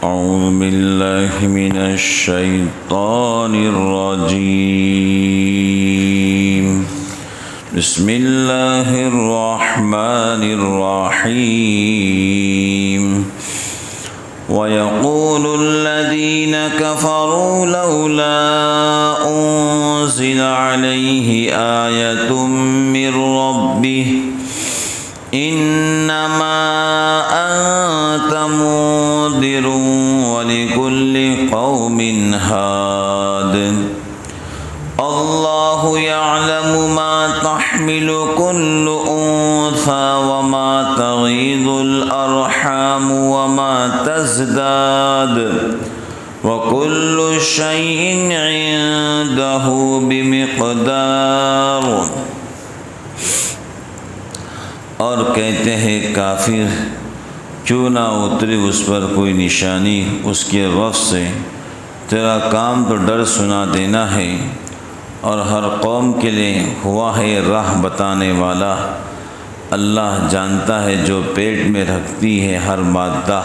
أعوذ بالله من الشيطان الرجيم. بسم الله الرحمن الرحيم. ويقول الذين كفروا لولا أنزل عليه آية من ربه إنما أنت منذر ولكل قوم هاد الله يعلم ما تحمل كل أنثى وما تغيض الأرحام وما تزداد وكل شيء عنده بمقدار. اور کہتے ہیں کافر کیوں نہ اتری اس پر کوئی نشانی اس کے رب سے، تیرا کام تو ڈر سنا دینا ہے، اور ہر قوم کے لیے ہوا ہے راہ بتانے والا. اللہ جانتا ہے جو پیٹ میں رکھتی ہے ہر مادہ،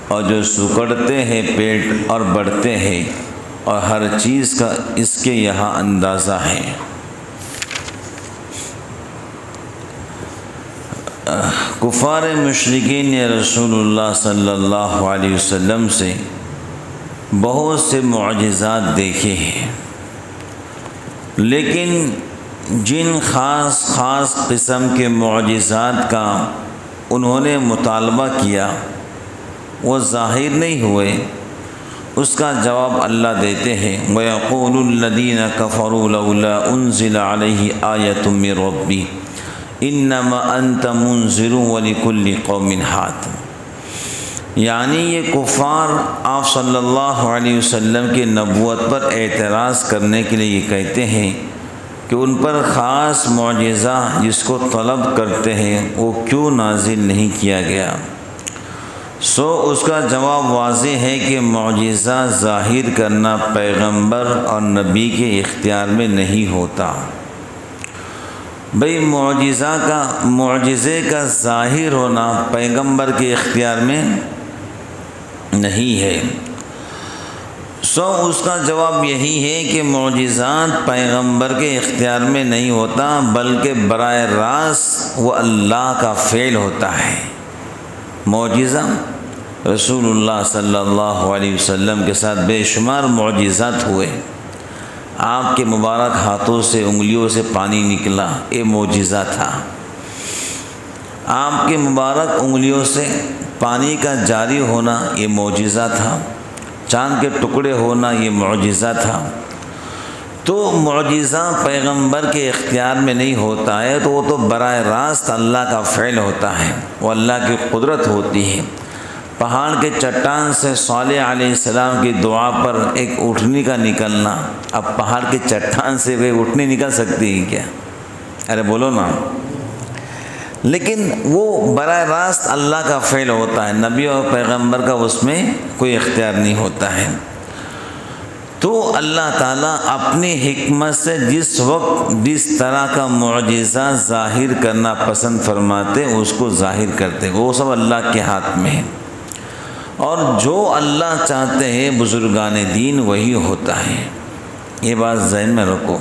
اور جو سکڑتے ہیں پیٹ اور بڑھتے ہیں، اور ہر چیز کا اس کے یہاں اندازہ ہے. کفار مشرکین نے رسول اللہ صلی اللہ علیہ وسلم سے بہت سے معجزات دیکھے ہیں، لیکن جن خاص قسم کے معجزات کا انہوں نے مطالبہ کیا وہ ظاہر نہیں ہوئے. اس کا جواب اللہ دیتے ہیں وَيَقُولُ الَّذِينَ كَفَرُوا لَوْلَا أُنزِلَ عَلَيْهِ آيَةٌ مِّن رَّبِّهِ انما انت منذر ولکل قوم ہاد. یعنی یہ کفار آپ صلی اللہ علیہ وسلم کی نبوت پر اعتراض کرنے کے لیے یہ کہتے ہیں کہ ان پر خاص معجزہ جس کو طلب کرتے ہیں وہ کیوں نازل نہیں کیا گیا. اس کا جواب واضح ہے کہ معجزہ ظاہر کرنا پیغمبر اور نبی کے اختیار میں نہیں ہوتا. بھئی معجزے کا ظاہر ہونا پیغمبر کے اختیار میں نہیں ہے. اس کا جواب یہی ہے کہ معجزات پیغمبر کے اختیار میں نہیں ہوتا، بلکہ براہ راست وہ اللہ کا فعل ہوتا ہے. معجزہ رسول اللہ صلی اللہ علیہ وسلم کے ساتھ بے شمار معجزات ہوئے. آپ کے مبارک ہاتھوں سے انگلیوں سے پانی نکلا، یہ معجزہ تھا. آپ کے مبارک انگلیوں سے پانی کا جاری ہونا یہ معجزہ تھا. چاند کے ٹکڑے ہونا یہ معجزہ تھا. تو معجزہ پیغمبر کے اختیار میں نہیں ہوتا ہے، تو وہ تو براہ راست اللہ کا فعل ہوتا ہے، وہ اللہ کی قدرت ہوتی ہے. پہاڑ کے چٹان سے صالح علیہ السلام کی دعا پر ایک اٹھنی کا نکلنا، اب پہاڑ کے چٹان سے وہ اٹھنی نکل سکتی ہے کیا؟ ارے بولو نا. لیکن وہ براہ راست اللہ کا فعل ہوتا ہے، نبی اور پیغمبر کا اس میں کوئی اختیار نہیں ہوتا ہے. تو اللہ تعالیٰ اپنی حکمت سے جس وقت جس طرح کا معجزہ ظاہر کرنا پسند فرماتے اس کو ظاہر کرتے، وہ سب اللہ کے ہاتھ میں ہے. اور جو اللہ چاہتے ہیں بزرگان دین وہی ہوتا ہے. یہ بات ذہن میں رکھو.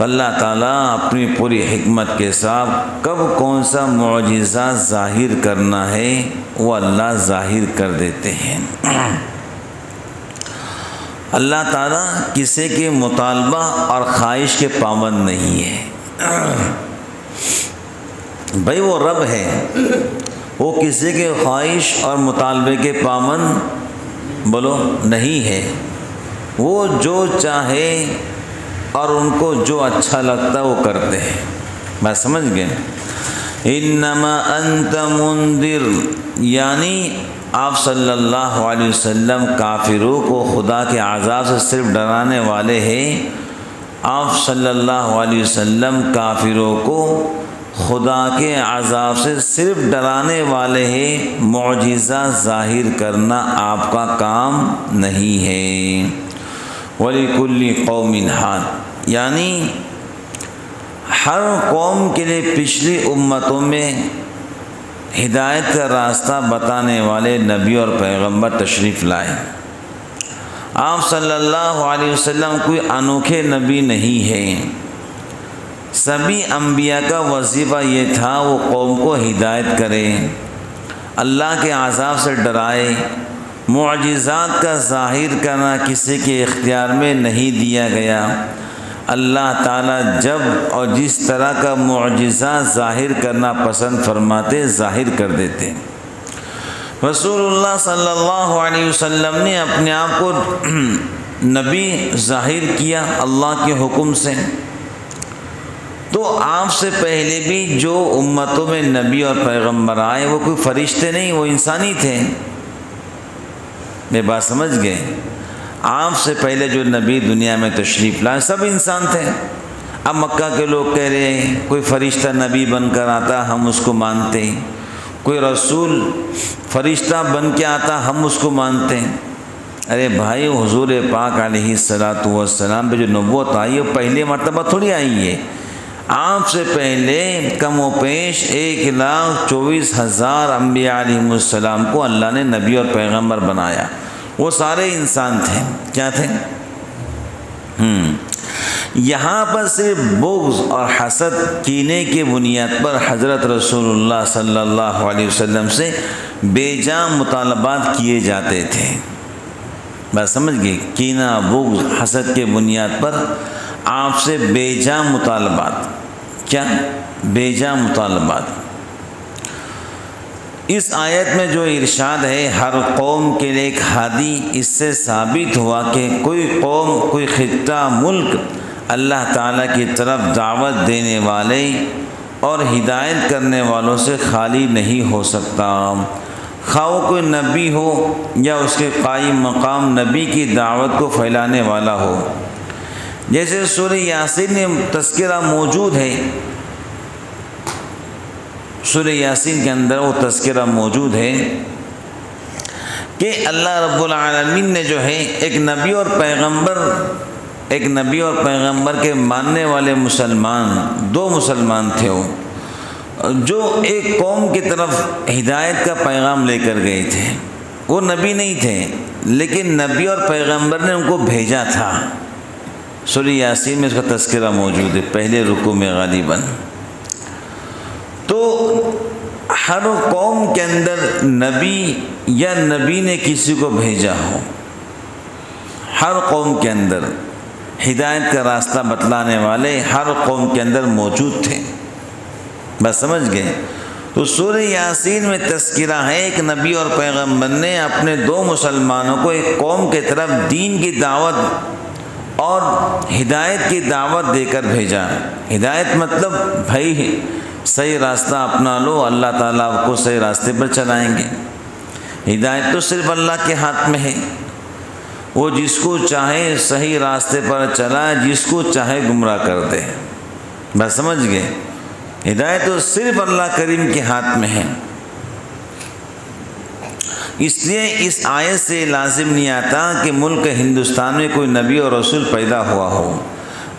اللہ تعالیٰ اپنی پوری حکمت کے ساتھ کب کون سا معجزہ ظاہر کرنا ہے وہ اللہ ظاہر کر دیتے ہیں. اللہ تعالیٰ کسی کے مطالبہ اور خواہش کے پابند نہیں ہے. بھائی وہ رب ہے، وہ کسی کے خواہش اور مطالبے کے پابند بولو نہیں ہے. وہ جو چاہے اور ان کو جو اچھا لگتا وہ کرتے ہیں. بات سمجھ گئے؟ انما انت منذر، یعنی آپ صلی اللہ علیہ وسلم کافروں کو خدا کے عذاب سے صرف ڈرانے والے ہیں. آپ صلی اللہ علیہ وسلم کافروں کو خدا کے عذاب سے صرف ڈرانے والے ہیں. معجزہ ظاہر کرنا آپ کا کام نہیں ہے. وَلِكُلِّ قَوْمٍ هَادٍ، یعنی ہر قوم کے لیے پچھلی امتوں میں ہدایت کا راستہ بتانے والے نبی اور پیغمبر تشریف لائے۔ آپ صلی اللہ علیہ وسلم کوئی انوکھے نبی نہیں ہیں، سبھی انبیاء کا وظیفہ یہ تھا وہ قوم کو ہدایت کرے، اللہ کے عذاب سے ڈرائے۔ معجزات کا ظاہر کرنا کسی کے اختیار میں نہیں دیا گیا، اللہ تعالیٰ جب اور جس طرح کا معجزہ ظاہر کرنا پسند فرماتے ظاہر کر دیتے۔ رسول اللہ صلی اللہ علیہ وسلم نے اپنے آپ کو نبی ظاہر کیا اللہ کے حکم سے، تو آپ سے پہلے بھی جو امتوں میں نبی اور پیغمبر آئے وہ کوئی فرشتے نہیں، وہ انسانی تھے۔ میں بات سمجھ گئے؟ آپ سے پہلے جو نبی دنیا میں تشریف لائے سب انسان تھے۔ اب مکہ کے لوگ کہہ رہے ہیں کوئی فرشتہ نبی بن کر آتا ہم اس کو مانتے ہیں، کوئی رسول فرشتہ بن کے آتا ہم اس کو مانتے ہیں۔ ارے بھائی، حضور پاک علیہ الصلاۃ والسلام پہ جو نبوت آئی ہے وہ پہلی مرتبہ تھوڑی آئی ہے، آپ سے پہلے کم و بیش 1,24,000 انبیاء علیہ السلام کو اللہ نے نبی اور پیغمبر بنایا، وہ سارے انسان تھے۔ کیا تھے؟ یہاں پر صرف بغض اور حسد کینے کی بنیاد پر حضرت رسول اللہ صلی اللہ علیہ وسلم سے بے جا مطالبات کیے جاتے تھے۔ بات سمجھ گئے؟ کینہ، بغض، حسد کے بنیاد پر آپ سے بے جا مطالبات۔ کیا؟ بے جا مطالبات۔ اس آیت میں جو ارشاد ہے ہر قوم کے لیے ایک ہادی، اس سے ثابت ہوا کہ کوئی قوم، کوئی خطہ، ملک اللہ تعالیٰ کی طرف دعوت دینے والے اور ہدایت کرنے والوں سے خالی نہیں ہو سکتا، خواہ وہ کوئی نبی ہو یا اس کے قائم مقام نبی کی دعوت کو پھیلانے والا ہو۔ جیسے سورہ یاسین میں تذکرہ موجود ہے، سورہ یاسین کے اندر وہ تذکرہ موجود ہے کہ اللہ رب العالمین نے جو ہے ایک نبی اور پیغمبر کے ماننے والے مسلمان، دو مسلمان تھے وہ، جو ایک قوم کی طرف ہدایت کا پیغام لے کر گئے تھے۔ وہ نبی نہیں تھے لیکن نبی اور پیغمبر نے ان کو بھیجا تھا۔ سورہ یاسین میں اس کا تذکرہ موجود ہے پہلے رکوع میں غالباً۔ تو ہر قوم کے اندر نبی یا نبی نے کسی کو بھیجا ہو، ہر قوم کے اندر ہدایت کا راستہ بتلانے والے ہر قوم کے اندر موجود تھے۔ بس سمجھ گئے؟ تو سورہ یاسین میں تذکرہ ہے ایک نبی اور پیغمبر نے اپنے دو مسلمانوں کو ایک قوم کی طرف دین کی دعوت اور ہدایت کی دعوت دے کر بھیجا۔ ہدایت مطلب بھائی صحیح راستہ اپنا لو، اللہ تعالیٰ آپ کو صحیح راستے پر چلائیں گے۔ ہدایت تو صرف اللہ کے ہاتھ میں ہے، وہ جس کو چاہے صحیح راستے پر چلائے، جس کو چاہے گمراہ کر دے۔ بس سمجھ گئے؟ ہدایت تو صرف اللہ کریم کے ہاتھ میں ہے۔ اس لیے اس آیت سے لازم نہیں آتا کہ ملک ہندوستان میں کوئی نبی اور رسول پیدا ہوا ہو،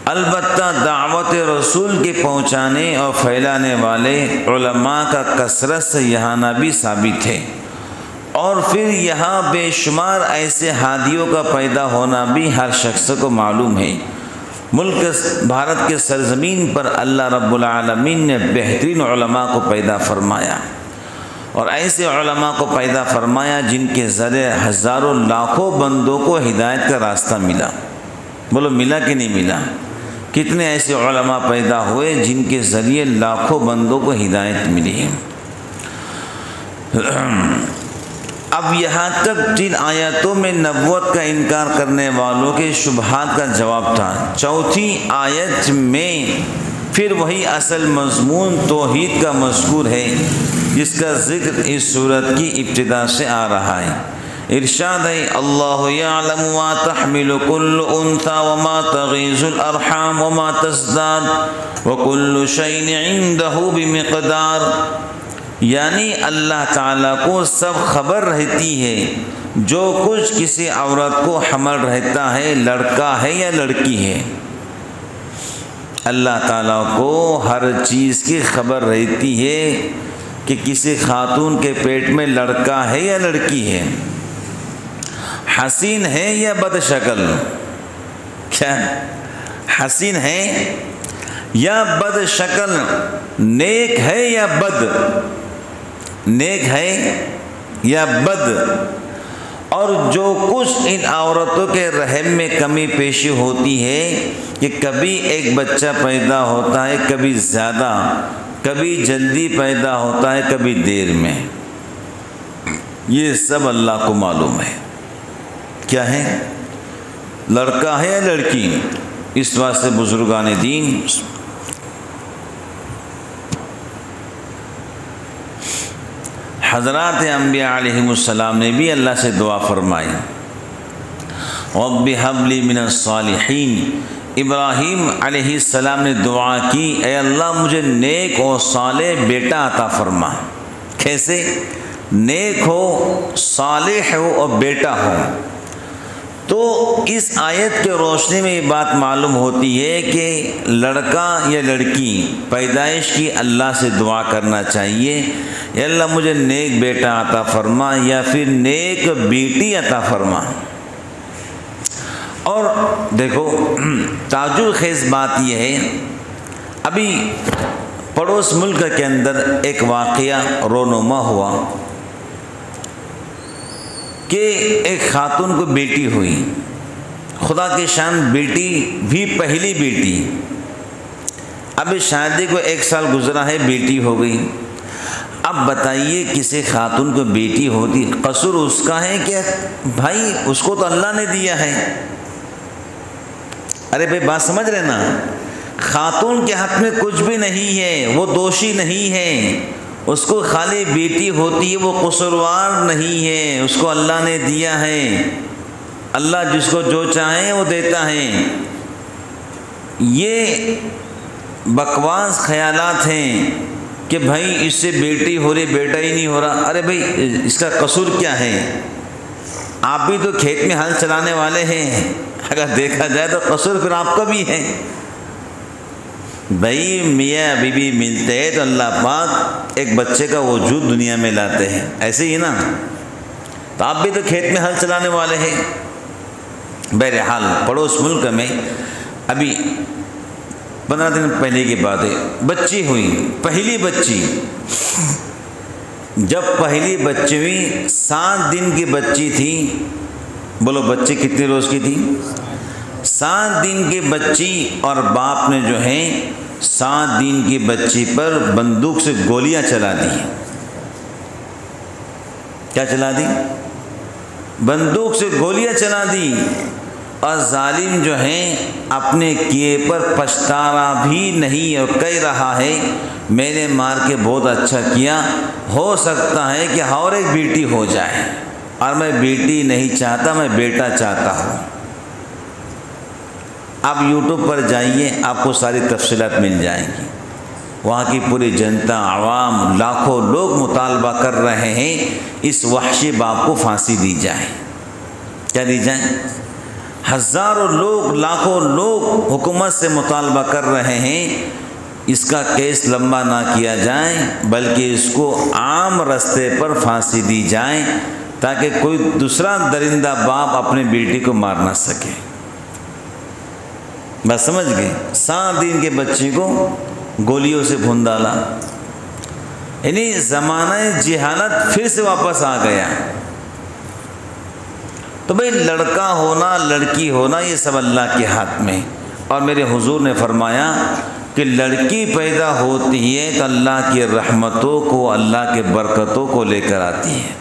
البتہ دعوت رسول کے پہنچانے اور پھیلانے والے علماء کا کثرت سے یہاں نہ بھی ثابت ہے، اور پھر یہاں بے شمار ایسے ہادیوں کا پیدا ہونا بھی ہر شخص کو معلوم ہے۔ ملک بھارت کے سرزمین پر اللہ رب العالمین نے بہترین علماء کو پیدا فرمایا، اور ایسے علماء کو پیدا فرمایا جن کے ذریعے ہزاروں لاکھوں بندوں کو ہدایت کا راستہ ملا۔ بولو ملا کہ نہیں ملا؟ کتنے ایسے علماء پیدا ہوئے جن کے ذریعے لاکھوں بندوں کو ہدایت ملی ہے۔ اب یہاں تک جن آیاتوں میں نبوت کا انکار کرنے والوں کے شبہات کا جواب تھا، چوتھی آیت میں پھر وہی اصل مضمون توحید کا مذکور ہے جس کا ذکر اس سورت کی ابتدا سے آ رہا ہے۔ ارشاد ہے اللہ یعلم ما تحمل کل انثی وما تغیض الارحام وما تزداد وکل شیء عنده بمقدار، یعنی اللہ تعالیٰ کو سب خبر رہتی ہے جو کچھ کسی عورت کو حمل رہتا ہے، لڑکا ہے یا لڑکی ہے۔ اللہ تعالیٰ کو ہر چیز کی خبر رہتی ہے کہ کسی خاتون کے پیٹ میں لڑکا ہے یا لڑکی ہے، حسین ہے یا بد شکل، کیا حسین ہے یا بد شکل، نیک ہے یا بد، نیک ہے یا بد، اور جو کچھ ان عورتوں کے رحم میں کمی پیشی ہوتی ہے کہ کبھی ایک بچہ پیدا ہوتا ہے، کبھی زیادہ، کبھی جلدی پیدا ہوتا ہے، کبھی دیر میں، یہ سب اللہ کو معلوم ہے کیا ہے، لڑکا ہے یا لڑکی۔ اس واسطے بزرگان دین حضرات انبیاء علیہم السلام نے بھی اللہ سے دعا فرمائی، رب هب لی من الصالحین۔ ابراہیم علیہ السلام نے دعا کی، اے اللہ مجھے نیک اور صالح بیٹا عطا فرما۔ کیسے؟ نیک ہو، صالح ہو اور بیٹا ہو۔ تو اس آیت کے روشنی میں یہ بات معلوم ہوتی ہے کہ لڑکا یا لڑکی پیدائش کی اللہ سے دعا کرنا چاہیے، یا اللہ مجھے نیک بیٹا عطا فرما یا پھر نیک بیٹی عطا فرما۔ اور دیکھو تعجب خیز بات یہ ہے، ابھی پڑوس ملک کے اندر ایک واقعہ رونما ہوا کہ ایک خاتون کو بیٹی ہوئی، خدا کی شان بیٹی بھی پہلی بیٹی، ابھی شادی کو 1 سال گزرا ہے، بیٹی ہو گئی۔ اب بتائیے کسی خاتون کو بیٹی ہوتی، قصور اس کا ہے کہ بھائی اس کو تو اللہ نے دیا ہے؟ ارے بھائی بات سمجھ رہے نا، خاتون کے حق میں کچھ بھی نہیں ہے، وہ دوشی نہیں ہے، اس کو خالی بیٹی ہوتی ہے، وہ قصوروار نہیں ہے، اس کو اللہ نے دیا ہے۔ اللہ جس کو جو چاہے وہ دیتا ہے۔ یہ بکواس خیالات ہیں کہ بھائی اس سے بیٹی ہو رہی، بیٹا ہی نہیں ہو رہا۔ ارے بھائی اس کا قصور کیا ہے؟ آپ بھی تو کھیت میں ہل چلانے والے ہیں، اگر دیکھا جائے تو قصور پھر آپ کا بھی ہے۔ بھائی میاں بیوی ملتے ہیں تو اللہ پاک ایک بچے کا وجود دنیا میں لاتے ہیں، ایسے ہی نا؟ تو آپ بھی تو کھیت میں ہل چلانے والے ہیں۔ بہرحال پڑوس ملک میں ابھی 15 دن پہلے کی بات ہے، بچی ہوئی، پہلی بچی۔ جب پہلی بچی ہوئی 7 دن کی بچی تھی، بولو بچی کتنے روز کی تھی؟ 7 دن کی بچی، اور باپ نے جو ہے 7 دن کی بچی پر بندوق سے گولیاں چلا دی۔ کیا چلا دی؟ بندوق سے گولیاں چلا دی، اور ظالم جو ہیں اپنے کیے پر پچھتاوا بھی نہیں، اور کہہ رہا ہے میں نے مار کے بہت اچھا کیا، ہو سکتا ہے کہ اور ایک بیٹی ہو جائے، اور میں بیٹی نہیں چاہتا، میں بیٹا چاہتا ہوں۔ آپ یوٹیوب پر جائیے، آپ کو ساری تفصیلات مل جائیں گی۔ وہاں کی پوری جنتا، عوام، لاکھوں لوگ مطالبہ کر رہے ہیں اس وحشی باپ کو پھانسی دی جائے۔ کیا دی جائے؟ ہزاروں لوگ، لاکھوں لوگ حکومت سے مطالبہ کر رہے ہیں اس کا کیس لمبا نہ کیا جائے، بلکہ اس کو عام رستے پر پھانسی دی جائے، تاکہ کوئی دوسرا درندہ باپ اپنی بیٹی کو مار نہ سکے۔ بس سمجھ گئے؟ 7 دن کے بچے کو گولیوں سے بھون ڈالا، یعنی زمانہ جہالت پھر سے واپس آ گیا۔ تو بھئی لڑکا ہونا، لڑکی ہونا، یہ سب اللہ کے ہاتھ میں۔ اور میرے حضور نے فرمایا کہ لڑکی پیدا ہوتی ہے تو اللہ کی رحمتوں کو، اللہ کے برکتوں کو لے کر آتی ہے،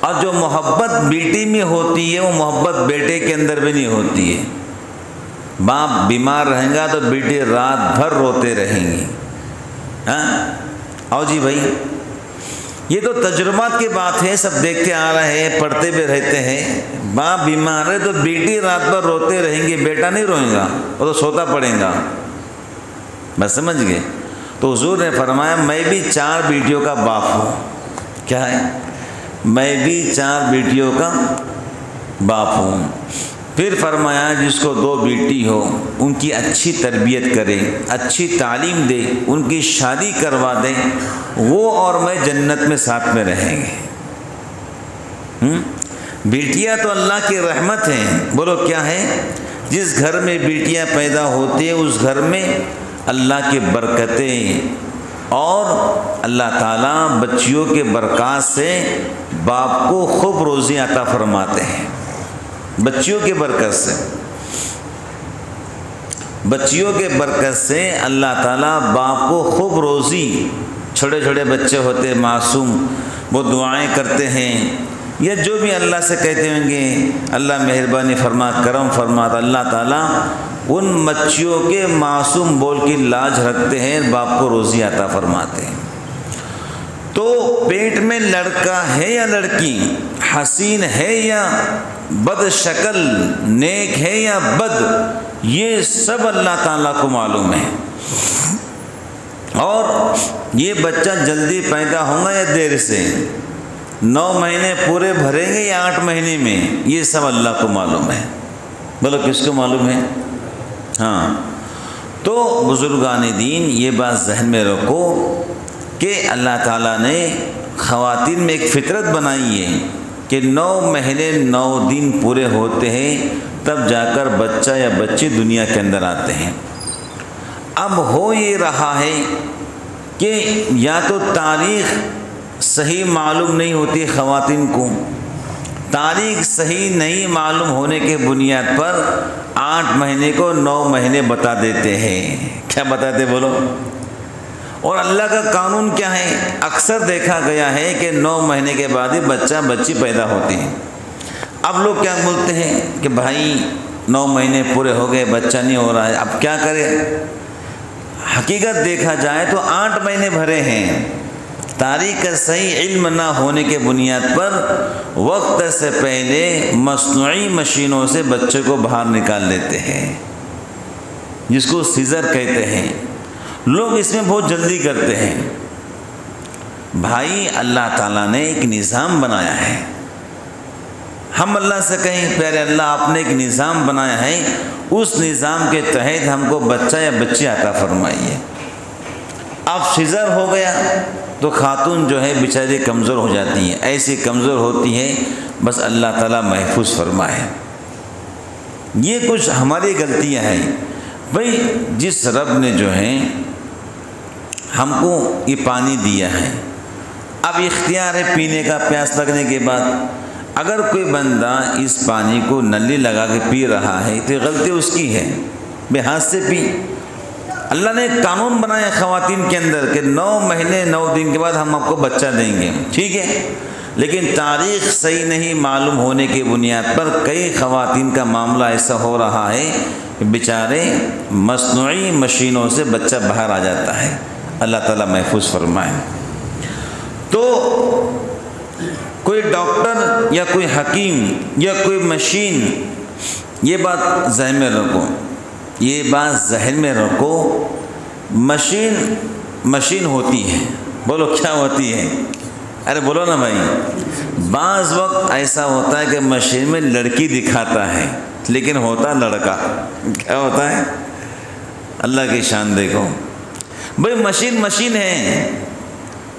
اور جو محبت بیٹی میں ہوتی ہے وہ محبت بیٹے کے اندر بھی نہیں ہوتی ہے۔ باپ بیمار رہیں گا تو بیٹی رات بھر روتے رہیں گی۔ ہاں آؤ جی بھائی، یہ تو تجربات کی بات ہے، سب دیکھتے آ رہے ہیں، پڑھتے بھی رہتے ہیں۔ باپ بیمار ہے تو بیٹی رات بھر روتے رہیں گے، بیٹا نہیں روئے گا، وہ تو سوتا پڑے گا۔ بس سمجھ گئے؟ تو حضور نے فرمایا میں بھی 4 بیٹیوں کا باپ ہوں۔ کیا ہے؟ میں بھی 4 بیٹیوں کا باپ ہوں۔ پھر فرمایا جس کو 2 بیٹی ہو ان کی اچھی تربیت کرے، اچھی تعلیم دے، ان کی شادی کروا دے، وہ اور میں جنت میں ساتھ میں رہیں گے۔ بیٹیاں تو اللہ کی رحمت ہیں، بولو کیا ہے؟ جس گھر میں بیٹیاں پیدا ہوتی ہیں اس گھر میں اللہ کی برکتیں، اور اللہ تعالیٰ بچیوں کے برکات سے باپ کو خوب روزی عطا فرماتے ہیں، بچیوں کے برکت سے، بچیوں کے برکت سے اللہ تعالیٰ باپ کو خوب روزی، چھوٹے چھوٹے بچے ہوتے ہیں معصوم، وہ دعائیں کرتے ہیں یا جو بھی اللہ سے کہتے ہوں گے، اللہ مہربانی فرما، کرم فرما، تو اللہ تعالیٰ ان بچیوں کے معصوم بول کی لاج رکھتے ہیں، باپ کو روزی عطا فرماتے ہیں۔ تو پیٹ میں لڑکا ہے یا لڑکی، حسین ہے یا بد شکل، نیک ہے یا بد، یہ سب اللہ تعالیٰ کو معلوم ہے، اور یہ بچہ جلدی پیدا ہوگا یا دیر سے، 9 مہینے پورے بھریں گے یا 8 مہینے میں، یہ سب اللہ کو معلوم ہے۔ بولو کس کو معلوم ہے؟ ہاں، تو بزرگان دین یہ بات ذہن میں رکھو کہ اللہ تعالیٰ نے خواتین میں ایک فطرت بنائی ہے کہ 9 مہینے 9 دن پورے ہوتے ہیں تب جا کر بچہ یا بچی دنیا کے اندر آتے ہیں۔ اب ہو یہ رہا ہے کہ یا تو تاریخ صحیح معلوم نہیں ہوتی خواتین کو، تاریخ صحیح نہیں معلوم ہونے کے بنیاد پر 8 مہینے کو 9 مہینے بتا دیتے ہیں۔ کیا بتاتے بولو؟ اور اللہ کا قانون کیا ہے؟ اکثر دیکھا گیا ہے کہ 9 مہینے کے بعد ہی بچہ بچی پیدا ہوتی ہے۔ اب لوگ کیا بولتے ہیں کہ بھائی 9 مہینے پورے ہو گئے، بچہ نہیں ہو رہا ہے، اب کیا کرے؟ حقیقت دیکھا جائے تو 8 مہینے بھرے ہیں، تاریخ کا صحیح علم نہ ہونے کے بنیاد پر وقت سے پہلے مصنوعی مشینوں سے بچے کو باہر نکال لیتے ہیں، جس کو سیزر کہتے ہیں۔ لوگ اس میں بہت جلدی کرتے ہیں۔ بھائی اللہ تعالیٰ نے ایک نظام بنایا ہے، ہم اللہ سے کہیں پیارے اللہ آپ نے ایک نظام بنایا ہے، اس نظام کے تحت ہم کو بچہ یا بچی عطا فرمائیے۔ اب سیزر ہو گیا تو خاتون جو ہے بیچاری کمزور ہو جاتی ہیں، ایسی کمزور ہوتی ہے، بس اللہ تعالیٰ محفوظ فرمائے۔ یہ کچھ ہماری غلطیاں ہیں۔ بھئی جس رب نے جو ہے ہم کو یہ پانی دیا ہے، اب اختیار ہے پینے کا، پیاس لگنے کے بعد اگر کوئی بندہ اس پانی کو نلی لگا کے پی رہا ہے تو غلطی اس کی ہے، بے ہاتھ سے پی۔ اللہ نے ایک قانون بنایا خواتین کے اندر کہ 9 مہینے 9 دن کے بعد ہم آپ کو بچہ دیں گے، ٹھیک ہے، لیکن تاریخ صحیح نہیں معلوم ہونے کی بنیاد پر کئی خواتین کا معاملہ ایسا ہو رہا ہے کہ بیچارے مصنوعی مشینوں سے بچہ باہر آ جاتا ہے۔ اللہ تعالیٰ محفوظ فرمائے۔ تو کوئی ڈاکٹر یا کوئی حکیم یا کوئی مشین، یہ بات ذہن میں رکھو، یہ بات ذہن میں رکھو، مشین ہوتی ہے، بولو کیا ہوتی ہے؟ ارے بولو نا بھائی۔ بعض وقت ایسا ہوتا ہے کہ مشین میں لڑکی دکھاتا ہے لیکن ہوتا لڑکا، کیا ہوتا ہے؟ اللہ کی شان دیکھو بھائی، مشین ہے،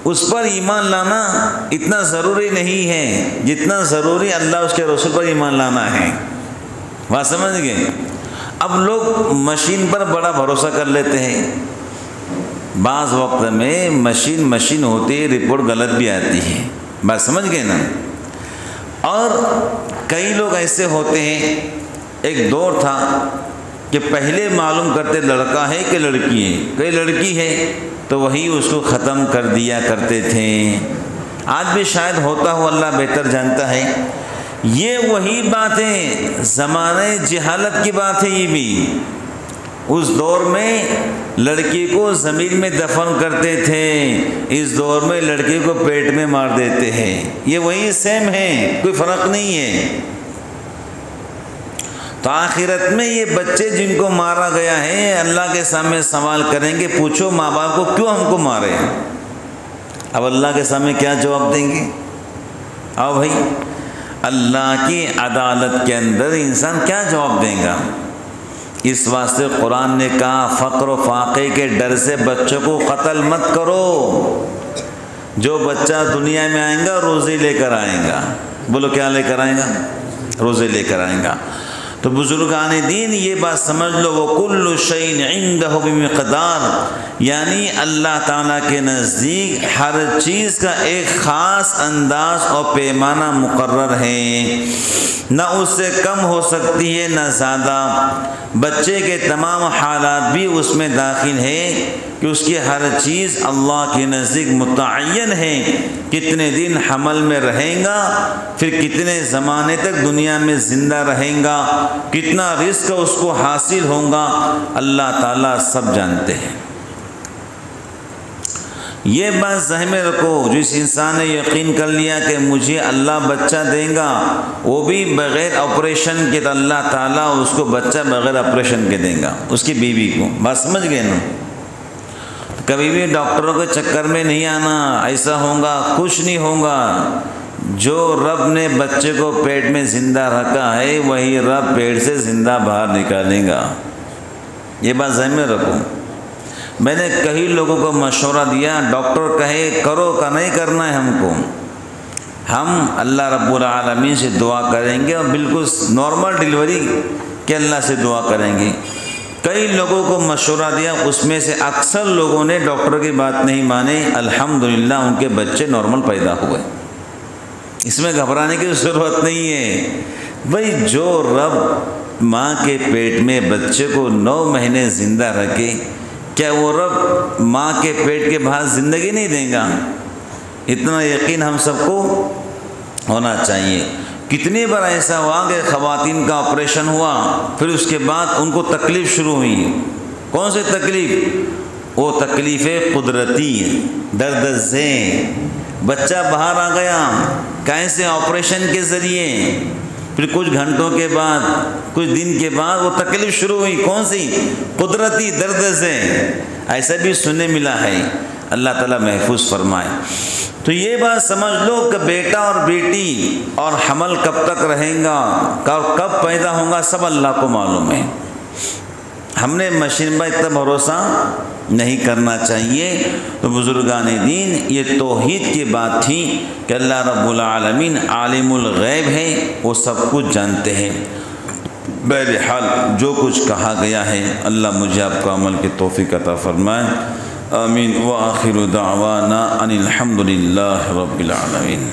اس پر ایمان لانا اتنا ضروری نہیں ہے جتنا ضروری اللہ اس کے رسول پر ایمان لانا ہے۔ بات سمجھ گئے؟ اب لوگ مشین پر بڑا بھروسہ کر لیتے ہیں، بعض وقت میں مشین ہوتی ہے، رپورٹ غلط بھی آتی ہے، بات سمجھ گئے نا۔ اور کئی لوگ ایسے ہوتے ہیں، ایک دور تھا کہ پہلے معلوم کرتے لڑکا ہے کہ لڑکی ہے، کئی لڑکی ہے تو وہی اس کو ختم کر دیا کرتے تھے۔ آج بھی شاید ہوتا ہو، اللہ بہتر جانتا ہے۔ یہ وہی باتیں زمانے جہالت کی بات ہے، یہ بھی اس دور میں لڑکی کو زمین میں دفن کرتے تھے، اس دور میں لڑکی کو پیٹ میں مار دیتے ہیں، یہ وہی سیم ہے، کوئی فرق نہیں ہے۔ تو آخرت میں یہ بچے جن کو مارا گیا ہے اللہ کے سامنے سوال کریں گے، پوچھو ماں باپ کو کیوں ہم کو مارے؟ اب اللہ کے سامنے کیا جواب دیں گے؟ آؤ بھائی، اللہ کی عدالت کے اندر انسان کیا جواب دے گا؟ اس واسطے قرآن نے کہا فقر و فاقے کے ڈر سے بچوں کو قتل مت کرو۔ جو بچہ دنیا میں آئے گا روزے لے کر آئے گا، بولو کیا لے کر آئے گا؟ روزے لے کر آئے گا۔ تو بزرگان دین یہ بات سمجھ لو، وَكُلُّ شَيْءٍ عِندَهُ بِمِقْدَارٍ، یعنی اللہ تعالیٰ کے نزدیک ہر چیز کا ایک خاص انداز اور پیمانہ مقرر ہے، نہ اس سے کم ہو سکتی ہے نہ زیادہ۔ بچے کے تمام حالات بھی اس میں داخل ہے کہ اس کی ہر چیز اللہ کے نزدیک متعین ہے، کتنے دن حمل میں رہیں گا، پھر کتنے زمانے تک دنیا میں زندہ رہیں گا، کتنا رزق اس کو حاصل ہوگا، اللہ تعالیٰ سب جانتے ہیں۔ یہ بات ذہن میں رکھو، جس انسان نے یقین کر لیا کہ مجھے اللہ بچہ دے گا، وہ بھی بغیر آپریشن کے، تو اللہ تعالیٰ اس کو بچہ بغیر آپریشن کے دے گا، اس کی بیوی کو۔ بات سمجھ گئے نا؟ کبھی بھی ڈاکٹروں کے چکر میں نہیں آنا، ایسا ہوگا کچھ نہیں ہوگا۔ جو رب نے بچے کو پیٹ میں زندہ رکھا ہے وہی رب پیٹ سے زندہ باہر نکالے گا، یہ بات ذہن میں رکھو۔ میں نے کئی لوگوں کو مشورہ دیا، ڈاکٹر کہے کرو کا نہیں کرنا ہے ہم کو، ہم اللہ رب العالمین سے دعا کریں گے اور بالکل نارمل ڈیلیوری کے اللہ سے دعا کریں گے۔ کئی لوگوں کو مشورہ دیا، اس میں سے اکثر لوگوں نے ڈاکٹر کی بات نہیں مانے، الحمدللہ ان کے بچے نارمل پیدا ہوئے۔ اس میں گھبرانے کی ضرورت نہیں ہے بھائی، جو رب ماں کے پیٹ میں بچے کو 9 مہینے زندہ رکھے، کیا وہ رب ماں کے پیٹ کے باہر زندگی نہیں دے گا؟ اتنا یقین ہم سب کو ہونا چاہیے۔ کتنی بار ایسا ہوا کہ خواتین کا آپریشن ہوا، پھر اس کے بعد ان کو تکلیف شروع ہوئی۔ کون سی تکلیف؟ وہ تکلیف قدرتی، درد ذیل، بچہ باہر آ گیا کیسے؟ آپریشن کے ذریعے۔ پھر کچھ گھنٹوں کے بعد، کچھ دن کے بعد وہ تکلیف شروع ہوئی، کون سی؟ قدرتی درد ذیل۔ ایسا بھی سننے ملا ہے، اللہ تعالیٰ محفوظ فرمائے۔ تو یہ بات سمجھ لو کہ بیٹا اور بیٹی اور حمل کب تک رہیں گا، کب پیدا ہوگا، سب اللہ کو معلوم ہے۔ ہم نے مشین پر اتنا بھروسہ نہیں کرنا چاہیے۔ تو بزرگان دین یہ توحید کی بات تھی کہ اللہ رب العالمین عالم الغیب ہے، وہ سب کچھ جانتے ہیں۔ بہرحال جو کچھ کہا گیا ہے اللہ مجھے آپ کو عمل کی توفیق عطا فرمائے، آمین۔ وآخر دعوانا ان الحمد للہ رب العالمین۔